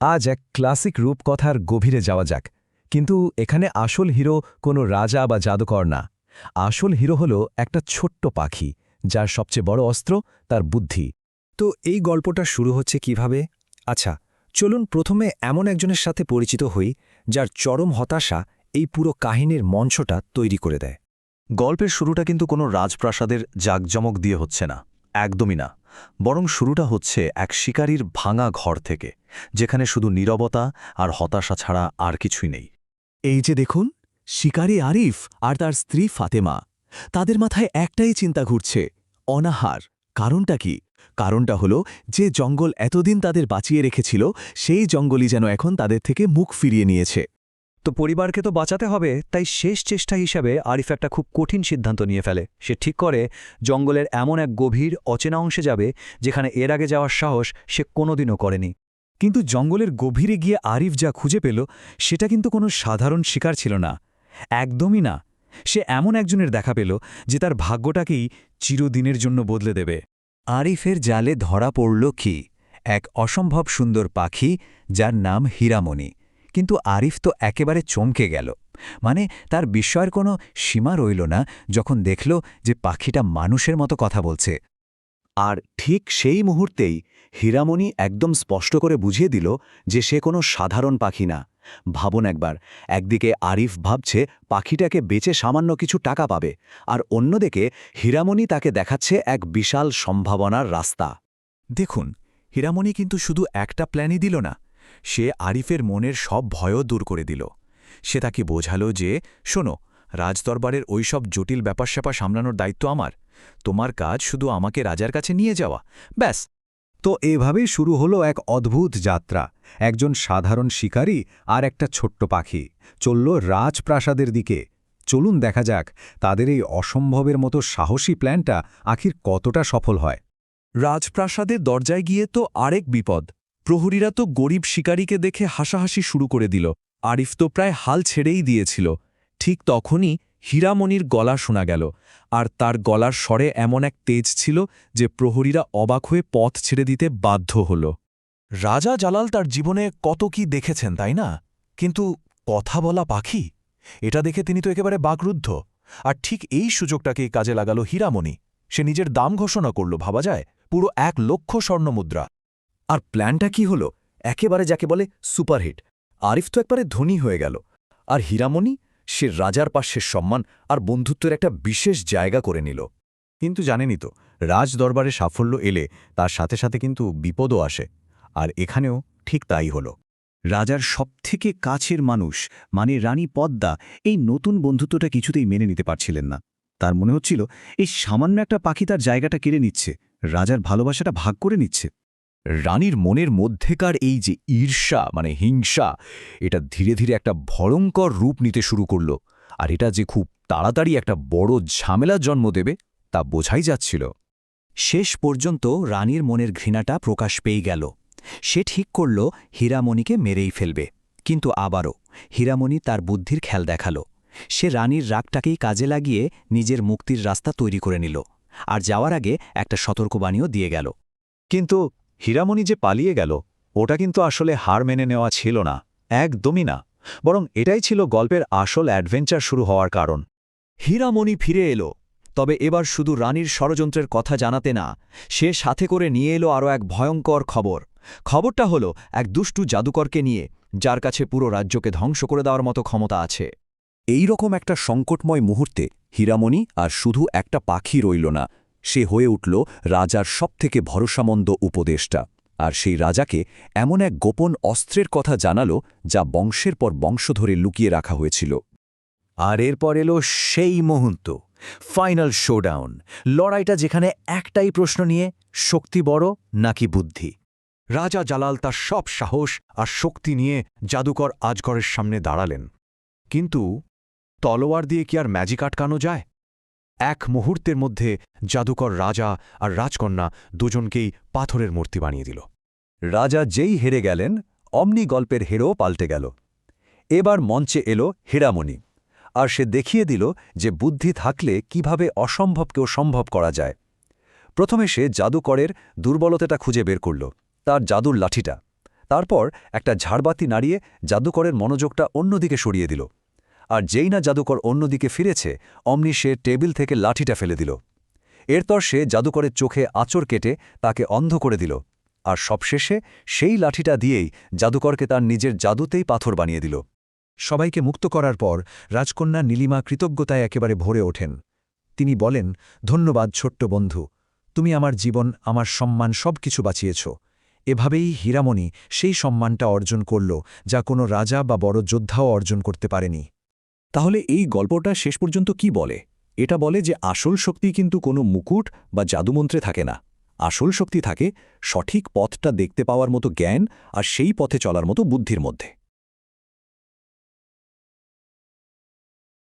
আজ এক ক্লাসিক রূপকথার গভীরে যাওয়া যাক, কিন্তু এখানে আসল হিরো কোনো রাজা বা জাদুকর না। আসল হিরো হল একটা ছোট্ট পাখি, যার সবচেয়ে বড় অস্ত্র তার বুদ্ধি। তো এই গল্পটা শুরু হচ্ছে কিভাবে? আচ্ছা, চলুন প্রথমে এমন একজনের সাথে পরিচিত হই যার চরম হতাশা এই পুরো কাহিনীর মঞ্চটা তৈরি করে দেয়। গল্পের শুরুটা কিন্তু কোনো রাজপ্রাসাদের জাঁকজমক দিয়ে হচ্ছে না, একদমই না। বরং শুরুটা হচ্ছে এক শিকারীর ভাঙা ঘর থেকে, যেখানে শুধু নীরবতা আর হতাশা ছাড়া আর কিছুই নেই। এই যে দেখুন, শিকারী আরিফ আর তার স্ত্রী ফাতেমা, তাদের মাথায় একটাই চিন্তা ঘুরছে, অনাহার। কারণটা কি? কারণটা হলো যে জঙ্গল এতদিন তাদের বাঁচিয়ে রেখেছিল, সেই জঙ্গলই যেন এখন তাদের থেকে মুখ ফিরিয়ে নিয়েছে। তো পরিবারকে তো বাঁচাতে হবে, তাই শেষ চেষ্টা হিসাবে আরিফ একটা খুব কঠিন সিদ্ধান্ত নিয়ে ফেলে। সে ঠিক করে জঙ্গলের এমন এক গভীর অচেনা অংশে যাবে, যেখানে এর আগে যাওয়ার সাহস সে কোনোদিনও করেনি। কিন্তু জঙ্গলের গভীরে গিয়ে আরিফ যা খুঁজে পেল, সেটা কিন্তু কোনো সাধারণ শিকার ছিল না, একদমই না। সে এমন একজনের দেখা পেল যে তার ভাগ্যটাকেই চিরদিনের জন্য বদলে দেবে। আরিফের জালে ধরা পড়ল কি? এক অসম্ভব সুন্দর পাখি, যার নাম হীরামণি। কিন্তু আরিফ তো একেবারে চমকে গেল। মানে তার বিস্ময়ের কোনো সীমা রইল না যখন দেখল যে পাখিটা মানুষের মতো কথা বলছে। আর ঠিক সেই মুহূর্তেই হীরামণি একদম স্পষ্ট করে বুঝিয়ে দিল যে সে কোনো সাধারণ পাখি না। ভাবুন একবার, একদিকে আরিফ ভাবছে পাখিটাকে বেচে সামান্য কিছু টাকা পাবে, আর অন্যদিকে হীরামণি তাকে দেখাচ্ছে এক বিশাল সম্ভাবনার রাস্তা। দেখুন, হীরামণি কিন্তু শুধু একটা প্ল্যানই দিল না, সে আরিফের মনের সব ভয়ও দূর করে দিল। সে তাকে বোঝালো যে, শোনো, রাজদরবারের ওইসব জটিল ব্যাপার-স্যাপার সামলানোর দায়িত্ব আমার। তোমার কাজ শুধু আমাকে রাজার কাছে নিয়ে যাওয়া, ব্যাস। তো এভাবেই শুরু হলো এক অদ্ভুত যাত্রা। একজন সাধারণ শিকারী আর একটা ছোট্ট পাখি চলল রাজপ্রাসাদের দিকে। চলুন দেখা যাক তাদের এই অসম্ভবের মতো সাহসী প্ল্যানটা আখির কতটা সফল হয়। রাজপ্রাসাদের দরজায় গিয়ে তো আরেক বিপদ। প্রহরীরা তো গরিব শিকারীকে দেখে হাসাহাসি শুরু করে দিল। আরিফ তো প্রায় হাল ছেড়েই দিয়েছিল। ঠিক তখনই হীরামণির গলা শোনা গেল, আর তার গলার স্বরে এমন এক তেজ ছিল যে প্রহরীরা অবাক হয়ে পথ ছেড়ে দিতে বাধ্য হল। রাজা জালাল তার জীবনে কত কি দেখেছেন, তাই না? কিন্তু কথা বলা পাখি, এটা দেখে তিনি তো একেবারে বাকরুদ্ধ। আর ঠিক এই সুযোগটাকেই কাজে লাগালো হীরামণি। সে নিজের দাম ঘোষণা করল, ভাবা যায়, পুরো 1,00,000 স্বর্ণমুদ্রা। আর প্ল্যানটা কি হলো? একেবারে যাকে বলে সুপারহিট। আরিফ তো একবারে ধনী হয়ে গেল, আর হীরামণি সে রাজার পাশের সম্মান আর বন্ধুত্বের একটা বিশেষ জায়গা করে নিল। কিন্তু জানেনই তো, রাজদরবারে সাফল্য এলে তার সাথে সাথে কিন্তু বিপদও আসে, আর এখানেও ঠিক তাই হল। রাজার সবথেকে কাছের মানুষ মানে রানী পদ্মা এই নতুন বন্ধুত্বটা কিছুতেই মেনে নিতে পারছিলেন না। তার মনে হচ্ছিল এই সামান্য একটা পাখি তার জায়গাটা কেড়ে নিচ্ছে, রাজার ভালোবাসাটা ভাগ করে নিচ্ছে। রানীর মনের মধ্যেকার এই যে ঈর্ষা মানে হিংসা, এটা ধীরে ধীরে একটা ভয়ঙ্কর রূপ নিতে শুরু করল। আর এটা যে খুব তাড়াতাড়ি একটা বড় ঝামেলার জন্ম দেবে তা বোঝাই যাচ্ছিল। শেষ পর্যন্ত রানীর মনের ঘৃণাটা প্রকাশ পেয়ে গেল। সে ঠিক করল হীরামণিকে মেরেই ফেলবে। কিন্তু আবারও হীরামণি তার বুদ্ধির খেল দেখাল। সে রানীর রাগটাকেই কাজে লাগিয়ে নিজের মুক্তির রাস্তা তৈরি করে নিল, আর যাওয়ার আগে একটা সতর্কবাণীও দিয়ে গেল। কিন্তু হীরামণি যে পালিয়ে গেল, ওটা কিন্তু আসলে হার মেনে নেওয়া ছিল না, একদমই না। বরং এটাই ছিল গল্পের আসল অ্যাডভেঞ্চার শুরু হওয়ার কারণ। হীরামণি ফিরে এলো, তবে এবার শুধু রানীর ষড়যন্ত্রের কথা জানাতে না, সে সাথে করে নিয়ে এলো আরও এক ভয়ঙ্কর খবর। খবরটা হলো এক দুষ্টু জাদুকরকে নিয়ে, যার কাছে পুরো রাজ্যকে ধ্বংস করে দেওয়ার মতো ক্ষমতা আছে। এই রকম একটা সংকটময় মুহূর্তে হীরামণি আর শুধু একটা পাখি রইল না, সে হয়ে উঠল রাজার সবথেকে ভরসামন্দ উপদেষ্টা। আর সেই রাজাকে এমন এক গোপন অস্ত্রের কথা জানালো যা বংশের পর বংশ ধরে লুকিয়ে রাখা হয়েছিল। আর এরপর এলো সেই মুহূর্ত, ফাইনাল শোডাউন, লড়াইটা যেখানে একটাই প্রশ্ন নিয়ে, শক্তি বড় নাকি বুদ্ধি। রাজা জালাল তার সব সাহস আর শক্তি নিয়ে জাদুকর আজগরের সামনে দাঁড়ালেন। কিন্তু তলোয়ার দিয়ে কি আর ম্যাজিক আটকানো যায়? এক মুহূর্তের মধ্যে জাদুকর রাজা আর রাজকন্যা দুজনকেই পাথরের মূর্তি বানিয়ে দিল। রাজা যেই হেরে গেলেন, অমনি গল্পের হেরো পাল্টে গেল। এবার মঞ্চে এলো হীরামণি, আর সে দেখিয়ে দিল যে বুদ্ধি থাকলে কিভাবে অসম্ভবকেও সম্ভব করা যায়। প্রথমে সে জাদুকরের দুর্বলতাটা খুঁজে বের করল, তার জাদুর লাঠিটা। তারপর একটা ঝাড়বাতি নাড়িয়ে জাদুকরের মনোযোগটা অন্যদিকে সরিয়ে দিল। আর যেই না জাদুকর অন্যদিকে ফিরেছে অমনি সে টেবিল থেকে লাঠিটা ফেলে দিল। এরপর সে জাদুকরের চোখে আঁচড় কেটে তাকে অন্ধ করে দিল। আর সবশেষে সেই লাঠিটা দিয়েই জাদুকরকে তার নিজের জাদুতেই পাথর বানিয়ে দিল। সবাইকে মুক্ত করার পর রাজকন্যা নীলিমা কৃতজ্ঞতায় একেবারে ভরে ওঠেন। তিনি বলেন, ধন্যবাদ ছোট্ট বন্ধু, তুমি আমার জীবন, আমার সম্মান সবকিছু বাঁচিয়েছ। এভাবেই হীরামণি সেই সম্মানটা অর্জন করল যা কোনো রাজা বা বড় যোদ্ধাও অর্জন করতে পারেনি। তাহলে এই গল্পটা শেষ পর্যন্ত কি বলে? এটা বলে যে আসল শক্তি কিন্তু কোনো মুকুট বা জাদুমন্ত্রে থাকে না। আসল শক্তি থাকে সঠিক পথটা দেখতে পাওয়ার মতো জ্ঞান আর সেই পথে চলার মতো বুদ্ধির মধ্যে।